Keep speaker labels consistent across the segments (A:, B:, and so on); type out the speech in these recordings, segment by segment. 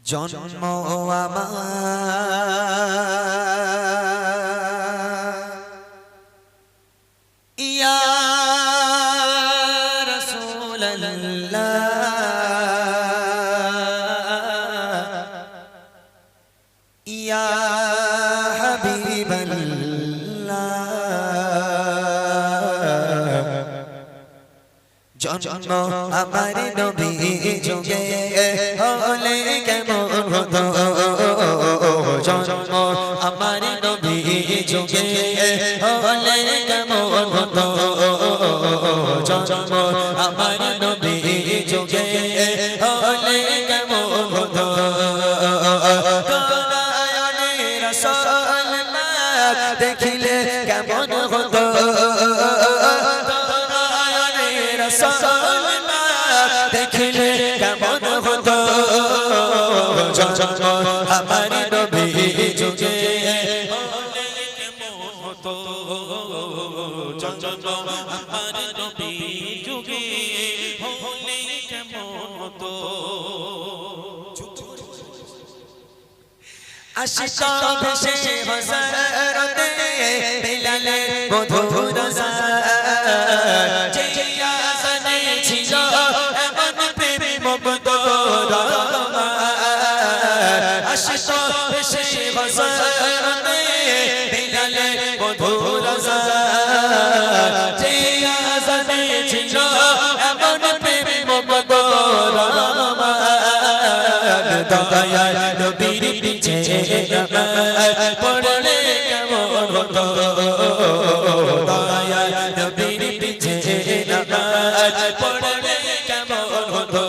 A: জন্ম আমার ইয়া রাসূলুল্লাহ ইয়া হাবিবাল্লাহ জন্ম আমার নবী যুগে হলে কেমন হতো জন্ম আমার নবী যুগে হলে কেমন হতো জন্ম আমার নবী যুগে হলে কেমন হতো দয়ালে রাসূল দেখিলে কেমন হতো দেখিলে কেমন হতো জন্ম আমার নবী যুগে হলে কেমন হতো জন্ম আমার নবী যুগে হলে কেমন হতো আশিকা ভেসে হযরতে বিলালে মধুর রাজ নবীর পিছে পড়লে কেমন হতো নবীর পিছে পড়লে কেমন হতো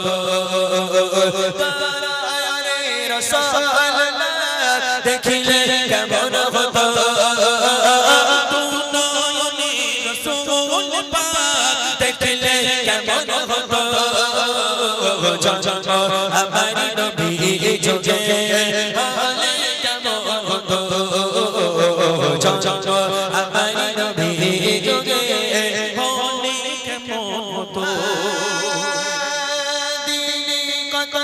A: দেখিলে কেমন হতো দেখিলে কেমন হতো জন্ম আমার নবী যুগে হলে কেমন হতো জন্ম আমার নবী যুগে হলে কেমন হতো দিনে কত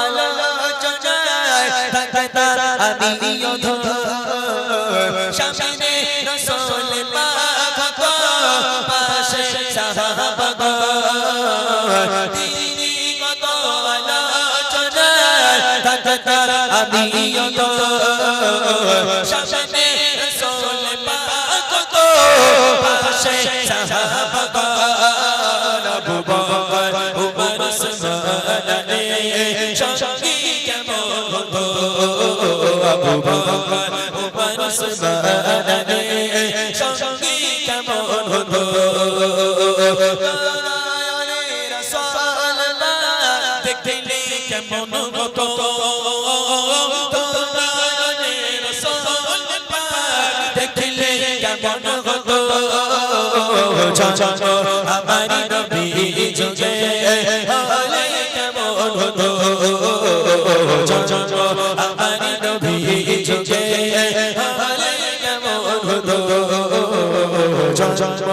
A: আলোচনায় থাকতা আমি অধর সামনে রাসূল পাক হতো পাশে সাহাবা দিনে কত আলোচনায় থাকতা আমি অধর সামনে রাসূল পাক হতো পাশে সাহাবা আবু বকর উমর উসমান সঙ্গী কেমন হতো আবু বকর উমর উসমান সঙ্গী কেমন হতো দেখলে কেমন হতো দেখলে কেমন হতো জন্ম আমার নবী যুগে হলে কেমন হতো জন্ম আমার নবী যুগে হলে কেমন হতো জন্ম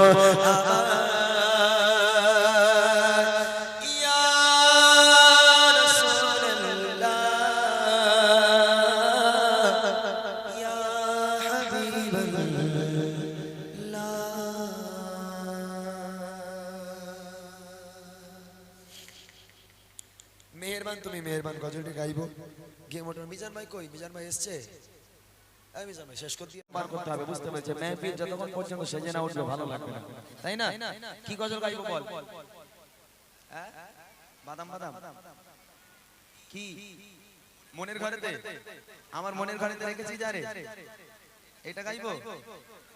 A: মেহেরবান তুমি মেহেরবান গজলটি গাইবো গিয়ে মোটর মিজান ভাই কই মিজান ভাই এসছে এই মিজান ভাই শেষ করে দিয়ে পার করতে হবে বুঝতে পেরেছে মেহফিল যতক্ষণ পর্যন্ত সেজে না উঠবে ভালো লাগবে না তাই না কি গজল গাইবো বল হ্যাঁ বাদাম বাদাম কি মনের ঘরেতে আমার মনের ঘরেতে রেখেছি যারে এটা গাইবো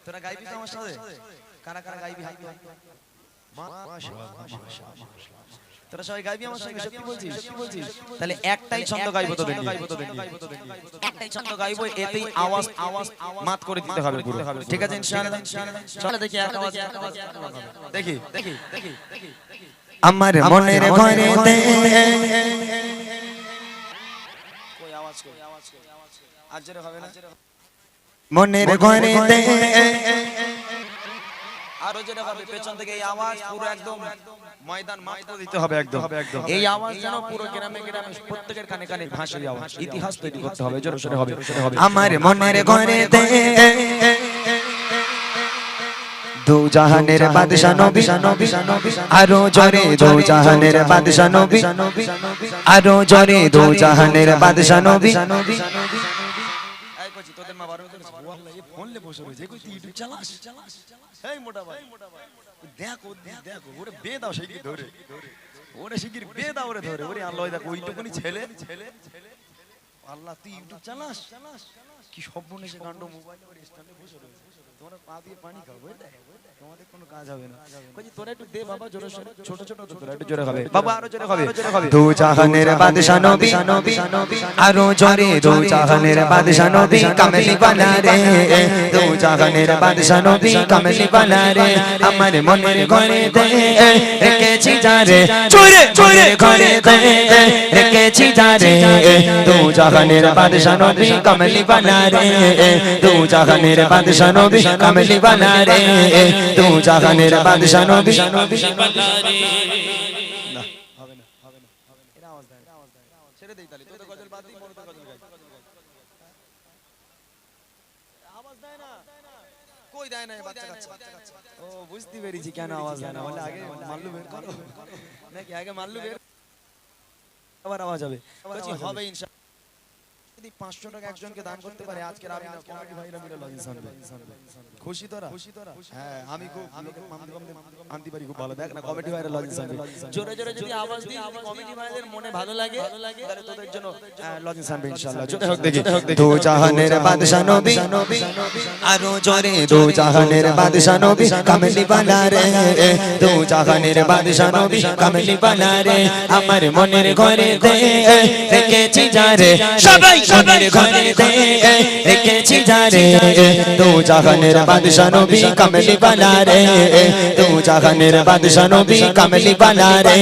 A: তোরা গাইবি তো আমার সাথে কারা কারা গাইবি হাত মাশাআল্লাহ মাশাআল্লাহ তোরা সবাই গাইবি আমার সঙ্গে সত্যি বলছিস তাহলে একটাই ছন্দ গাইবো তোদের একটাই ছন্দ গাইবো এতেই আওয়াজ মাত করে দিতে হবে পুরো ঠিক আছে ইনশাআল্লাহ চলো দেখি এক আওয়াজ দেখি দেখি দেখি আমার মনের ঘরেতে কই আওয়াজ কই আজ জোরে হবে না মনের ঘরেতে আরো যেটা হবে পেছন থেকে এই আওয়াজ পুরো একদম ময়দান মাঠ করে দিতে হবে একদম এই আওয়াজ যেন পুরো গ্রামে গ্রামে প্রত্যেকের কানে কানে ভাসে যাওয়া ইতিহাস তৈরি করতে হবে জোরে সোরে হবে আমার মনের ঘরে দে দু জাহানের বাদশা নবী আরো জোরে দু জাহানের বাদশা নবী আরো জোরে দু জাহানের বাদশা নবী এই কইছি তোদের মা বারো ওয়াল্লাহ এই ফোন লে বসে রয়েছে কই তুই ইউটিউব চালাস এই মোটা ভাই দেখো দেখো ওরে বে দাও শিগগির ধরে ওরে শিগগির বে দাও ওরে ধরে ওরে আল্লাহ দেখো ওইটুকুনি ছেলে আল্লাহ তুই ইউটিউব চালাস কি সব মনে সে কাণ্ড মোবাইলে ওর স্ট্যান্ডে বসে রয়েছে তোমরা পা দিয়ে পানি খাও বুঝলে তোমাদের কোনো কাজ হবে না কইছি তোরা একটু দে বাবা জোরে সোরে ছোট ছোট তোরা একটু জোরে হবে বাবা আরো জোরে হবে দু জাহানের বাদশা নবী আরো জোরে দু জাহানের বাদশা নবী কামলি বানা রে দু জাহানের বাদশা নবী কামলি বানা রে আমার মনের ঘরে দে রেখেছি যারে চোরে চোরে ঘরে দে রেখেছি যারে দু জাহানের বাদশা নবী কামলি বানা রে দু জাহানের বাদশা নবী কামলি বানা রে দু জাহানের বাদশা নবী বানা রে না হবে না এরা আওয়াজ দেয় ছেড়ে দেই তালি তোদের গজল বাদ দিই মরতে গজল গাই আওয়াজ দেয় না কই দেয় না বাচ্চা কাচ্চা ও বুঝতে পেরেছি কেন আওয়াজ দেয় না বলে আগে মাল্লু বের করো নাকি আগে মাল্লু বের আবার আওয়াজ হবে বলছি হবে ইনশাআল্লাহ যদি 500 টাকা একজনকে দান করতে পারে আজকের আমি না কমিটি ভাইরা মিলে লজিং শুনবে খুশি তোরা হ্যাঁ আমি খুব আনতে পারি খুব ভালো দেখ না কমিটি ভাইরা লজিং শুনবে জোরে জোরে যদি আওয়াজ দিই কমিটি ভাইদের মনে ভালো লাগে তাহলে তোদের জন্য লজিং শুনবে ইনশাআল্লাহ জোরে হোক দেখি দু জাহানের বাদশা নবী আরো জোরে দু জাহানের বাদশা নবী কামলি বানা রে দু জাহানের বাদশা নবী কামলি বানা রে আমার মনের ঘরে দে রেখেছি যারে সবাই মনের ঘরে দে রেখেছি যারে দু জাহানের বাদশা নবী কামলি বানা রে দু জাহানের বাদশা নবী কামলি বানা রে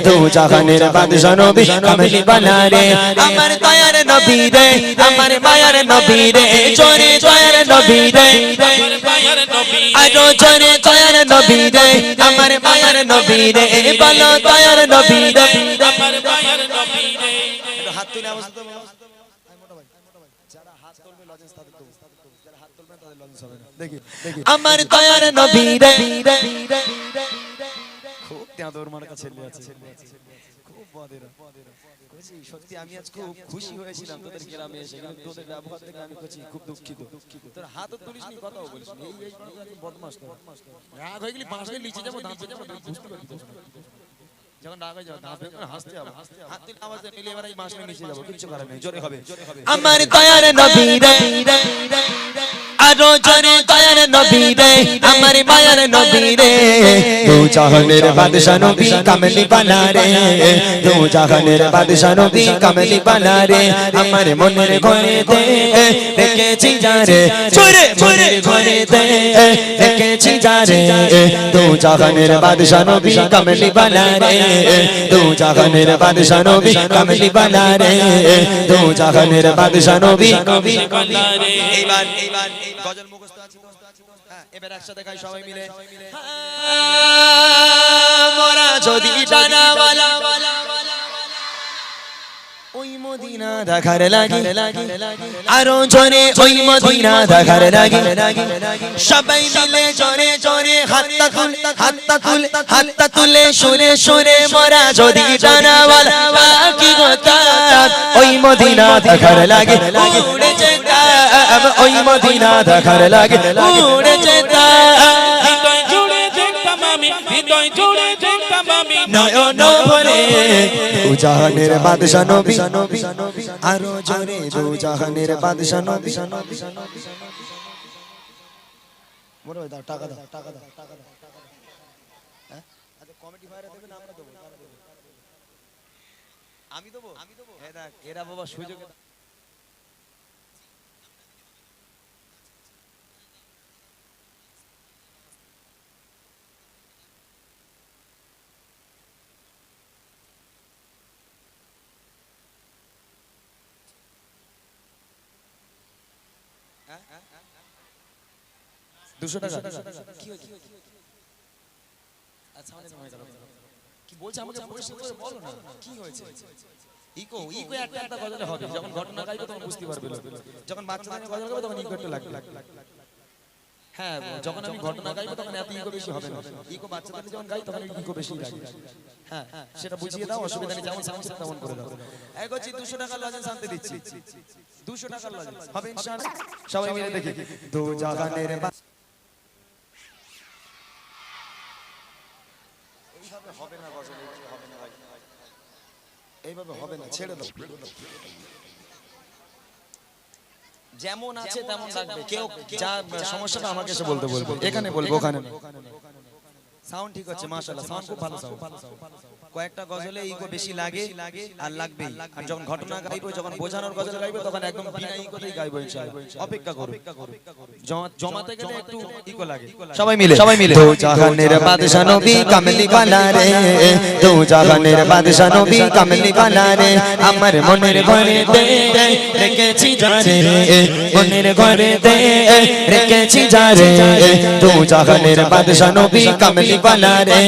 A: দু জাহানের বাদশা নবী কামলি বানা রে আমার দয়ার নবী রে আমার মায়ার নবী রে জোরে দয়ার নবী রে আমার মায়ার নবী আরো জোরে দয়ার নবী রে আমার মায়ার নবী রে বলো দয়ার নবী রে আমার মায়ার নবী রে হাত তুলে আওয়াজ দাও আমার দয়ার নবী রে খুব তেঁদুর মার কাছে ছেলে আছে খুব বদেরা কইছি সত্যি আমি আজ খুব খুশি হয়েছিলাম তোদের গ্রামে এসে কিন্তু তোদের ব্যবহার থেকে আমি কইছি খুব দুঃখিত তোর হাত তুলিসনি কথাও বলিসনি এই বদমাশ তো রাগ হয়ে গেলি বাঁশ গেলি নিচে যাবো দাঁত যাবো বুঝতে পারবি যখন রাগ হয়ে যাবে দাঁত ভেঙে হাসতে হবে হাত তুলে আওয়াজ মিলে এবার এই বাঁশ নিচে যাবো কিছু করার নেই জোরে হবে আমার দয়ার নবী রে আরো জোরে দয়ার নবী রে আমার মায়ার নবী রে দু জাহানের বাদশা নবী কামলি বানা রে দু জাহানের বাদশা নবী কামলি বানা রে আমার মনের ঘরে দে রেখেছি যারে চোরে মনের ঘরে দে রেখেছি যারে দু জাহানের বাদশা নবী কামলি বানা রে দু জাহানের বাদশা নবী কামলি বানা রে দু জাহানের বাদশা নবী বানা রে এইবার গজল মুখস্থ আছে হ্যাঁ এবার একসাথে গাই সবাই মিলে মোরা যদি ডানাওয়ালা ওই মদিনা দেখার লাগি আরো জোরে ওই মদিনা দেখার লাগি সবাই মিলে জোরে জোরে হাতটা তুলে সুরে সুরে মোরা যদি ডানাওয়ালা কি কথা ওই মদিনা দেখার লাগি উড়ে যেতাম ওই মদিনা দেখার লাগি উড়ে যেতাম হৃদয় জুড়ে দেখতাম আমি হৃদয় জুড়ে দেখতাম আমি নয়ন ভরে দু জাহানের বাদশা নবী আরো জোরে দু জাহানের বাদশা নবী বড় ভাই দাও টাকা দাও হ্যাঁ আচ্ছা কমিটি ভাইরা দেবে না আমরা দেব আমি দেব এরা বাবা সুযোগ 200 টাকা কি হয়েছে? আচ্ছা কি বলছে আমাকে পরিষ্কার করে বলো না কি হয়েছে? ইকো ইকো একটা একটা গজলে হবে, যখন ঘটনা গাইবো তখন বুঝতে পারবে, যখন বাচ্চাদের গজল গাইবো তখন ইকো একটু লাগবে। হ্যাঁ, যখন আমি ঘটনা গাইবো তখন এত ইকো বেশি হবে না, ইকো বাচ্চাদের যখন গাই তখন ইকো বেশি লাগে। হ্যাঁ, সেটা বুঝিয়ে দাও, অসুবিধা নেই, যেমন সাউন্ড তেমন করে দাও। এগোচ্ছি, 200 টাকার লজেন্স আনতে দিচ্ছি, 200 টাকার লজেন্স হবে ইনশাআল্লাহ। সবাই মিলে দেখি দু জাহানের এইভাবে হবে না গজল, এইভাবে হবে না ভাই, এইভাবে হবে না, ছেড়ে দাও। যেমন আছে তেমন লাগবে, কেউ যা সমস্যাটা আমাকে এসে বলতে বলবে, এখানে বলবো ওখানে না। সাউন্ড ঠিক আছে মাশাআল্লাহ, সাউন্ড খুব ভালো সাউন্ড। কয়েকটা গজলে ইকো বেশি লাগে আর লাগবেই, আর যখন ঘটনা গাইবো, যখন বোঝানোর গজল গাইবো তখন একদম বিনা ইকোতেই গাইবো ইনশাআল্লাহ। অপেক্ষা করো, জমাতে গেলে একটু ইকো লাগে। সবাই মিলে দু জাহানের বাদশা নবী কামলি ওয়ালা রে, দু জাহানের বাদশা নবী কামলি ওয়ালা রে, আমার মনের ঘরেতে রেখেছি যারে, মনের ঘরেতে রেখেছি যারে, দু জাহানের বাদশা নবী কামলি ওয়ালা রে,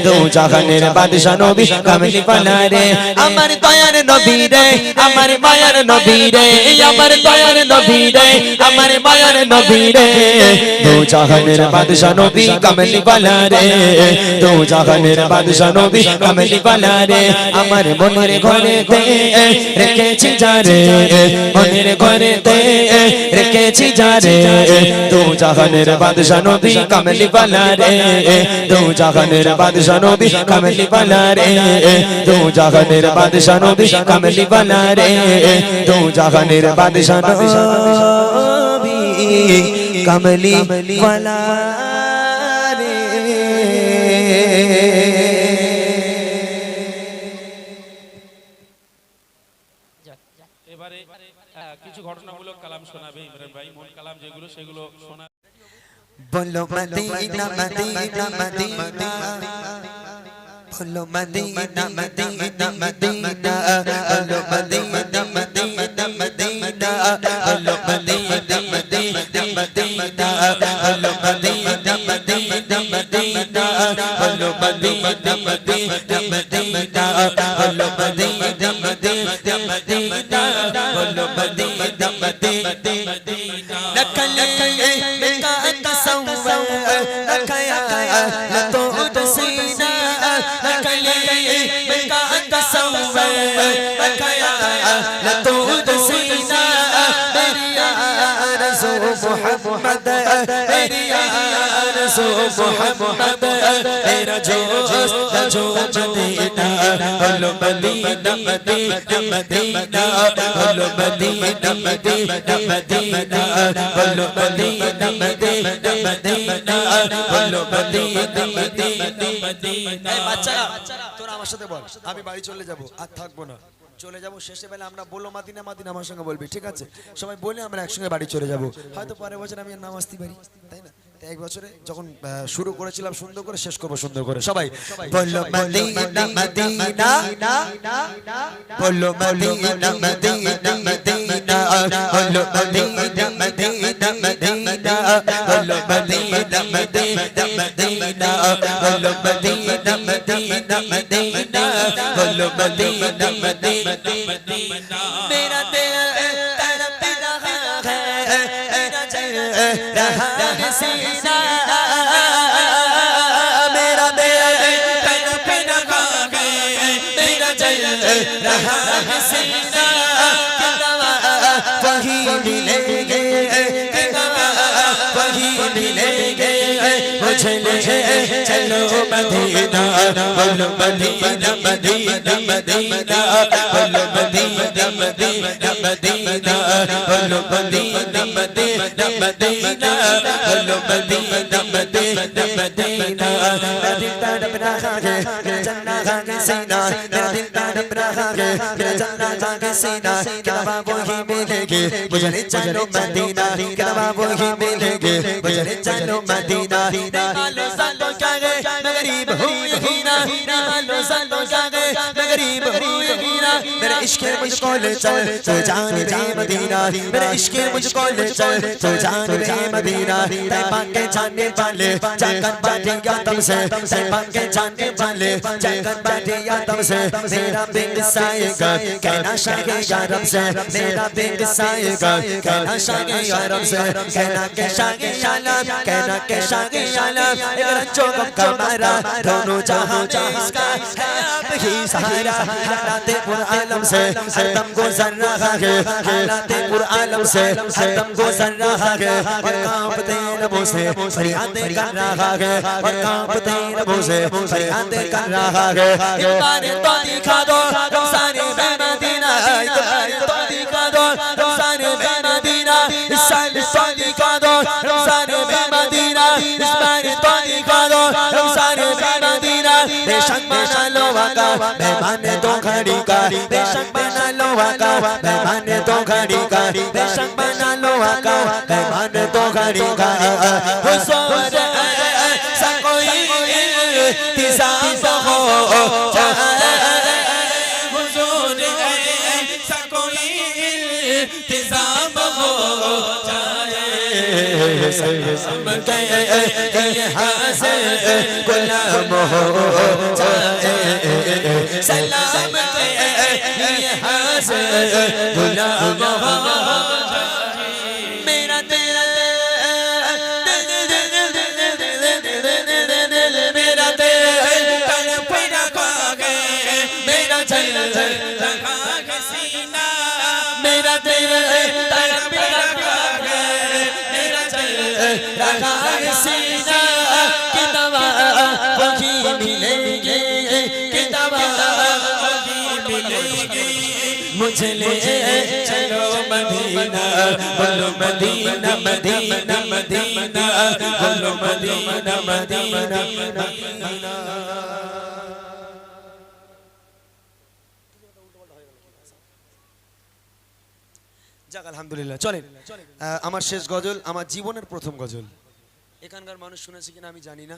A: দু জাহানের বাদশা নবী কামলি ওয়ালা রে, আমার দয়ার নবী রে, আমার মায়ার নবী রে, আমার দয়ার নবী রে, আমার মায়ার নবী রে, দু জাহানের বাদশা নবী কামলি ওয়ালা রে, দু জাহানের বাদশা নবী কামলি ওয়ালা রে, আমার মনের ঘরেতে রেখেছি যারে, মনের ঘরেতে রেখেছি যারে, দু জাহানের বাদশা নবী কামলি ওয়ালা রে, দু জাহানের বাদশা নবী কামলি ওয়ালা রে, দু জাহানের বাদশা নবী কামলি ওয়ালা রে, দু জাহানের বাদশা নবী কামলি ওয়ালা রে।
B: এবারে কিছু ঘটনামূলক কালাম শোনাবে ইমরান ভাই, মন কালাম যেগুলো সেগুলো শোনা।
C: বলো মদিনা মদিনা মদিনা, বলো মদিনা মদিনা মদিনা, বলো মদিনা মদিনা মদিনা, বলো মদিনা মদিনা মদিনা, বলো মদিনা মদিনা মদিনা, বলো মদিনা মদিনা মদিনা, বলো মদিনা মদিনা মদিনা, বলো মদিনা মদিনা মদিনা। নকল মেকা তসవ్వর নকায়া লতো তসিনা, নকল মেকা তসవ్వর নকায়া লতো তসিনা, মেরি আরज़ু মুহাম্মদ, मेरी आरज़ू मोहम्मद, मेरा जोश जो मदीना, बोलो मदीना मदीना मदीना, बोलो मदीना मदीना मदीना, बोलो मदीना मदीना मदीना, बोलो मदीना मदीना मदीना।
A: এই বাচ্চারা তোরা আমার সাথে বল, আমি বাড়ি চলে যাব, আর থাকবো না, চলে যাব। শেষে বেলা আমরা বলো মাদিনা মাদিনা আমার সঙ্গে বলবি, ঠিক আছে? সবাই বলে আমরা একসঙ্গে বাড়ি চলে যাব। হয়তো পরের বছর আমি আর নাম আসতে পারি, তাই না? এক বছরে যখন শুরু করেছিলাম সুন্দর করে, শেষ করবো সুন্দর করে। সবাই
C: বলো মদিনা মদিনা, বলো মদিনা মদিনা মদিনা, বলো মদিনা মদিনা মদিনা, বলো মদিনা মদিনা মদিনা, বলো মদিনা মদিনা মদিনা, বলো মদিনা মদিনা মদিনা। मेरा दिल तड़प रहा है, मेरा चल रहा है सीना, मेरा दिल तड़प रहा है, मेरा चल रहा है सीना, कि दवा वही मिलेंगे, कि दवा वही मिलेंगे, मुझे ले चलो मदीना, बोलो मदीना मदीना मदीना, बोलो मदीना मदीना मदीना, बोलो मदीना मदीना मदीना, बोलो मदीना मदीना मदीना। मेरा दिल तड़प रहा है, मेरा जन्ना खा के सीना, मेरा दिल तड़प रहा है, मेरा जन्ना खा के सीना, क्या बाबू ही मिलेंगे, मुझे ले चलो मदीना, क्या बाबू ही मिलेंगे, मुझे ले चलो मदीना। मालो सालो क्या गए मैं गरीब हूँ यही ना, मालो सालो क्या गए मैं गरीब हूँ यही ना, मेरे इश्क मुझको ले चल तो जानिबे मदीना मेरे इश्क मुझको ले चल तो जानिबे मदीना तैयबा के जाने वाले जाकर बैठे या तब से तैयबा के जाने वाले जाकर बैठे या तब से मेरा बिग साएगा कहना शागे या रब से मेरा बिग साएगा कहना शागे या रब से कहना के शागे शाला कहना के शागे शाला एक रंजो गम का मारा दोनों जहां जिसका है आप ही सहारा हालात पूरे आलम से हरदम गुजर रहा है हालात पूरे आलम से हरदम गुजर रहा है और कांपते लबों से फरियादें कर रहा है और कांपते लबों से फरियादें कर रहा है एक बार तो दिखा दो सारे मदीना एक बार तो दिखा दो सारे मदीना इस साल तो दिखा दो सारे मदीना इस बार तो दिखा दो सारे मदीना बेशक बना लो वाका मेहमान तो घड़ी का बेशक बना लो वाका मेहमान तो घड़ी का बेशक बना लो वाका मेहमान तो घड़ी का हुजूर सा कोई इंतजाम हो हुजूर सा कोई इंतजाम हो सलाम के यहाँ से गुलाम हो जाए सलाम के यहाँ से गुलाम हो मेरा दिल मेरा दिल तड़प रखा है मेरा दिल रखा है सीना मेरा दिल तड़प रखा है मेरा दिल रखा है सीना कि दवा वही मिलेगी कि दवा वही मिलेगी मुझे ले चलो मदीना बोलो मदीना मदीना मदीना बोलो मदीना मदीना मदीना
A: যাক আলহামদুলিল্লাহ চলেন আমার শেষ গজল আমার জীবনের প্রথম গজল এখানকার মানুষ শুনেছে কিনা আমি জানি না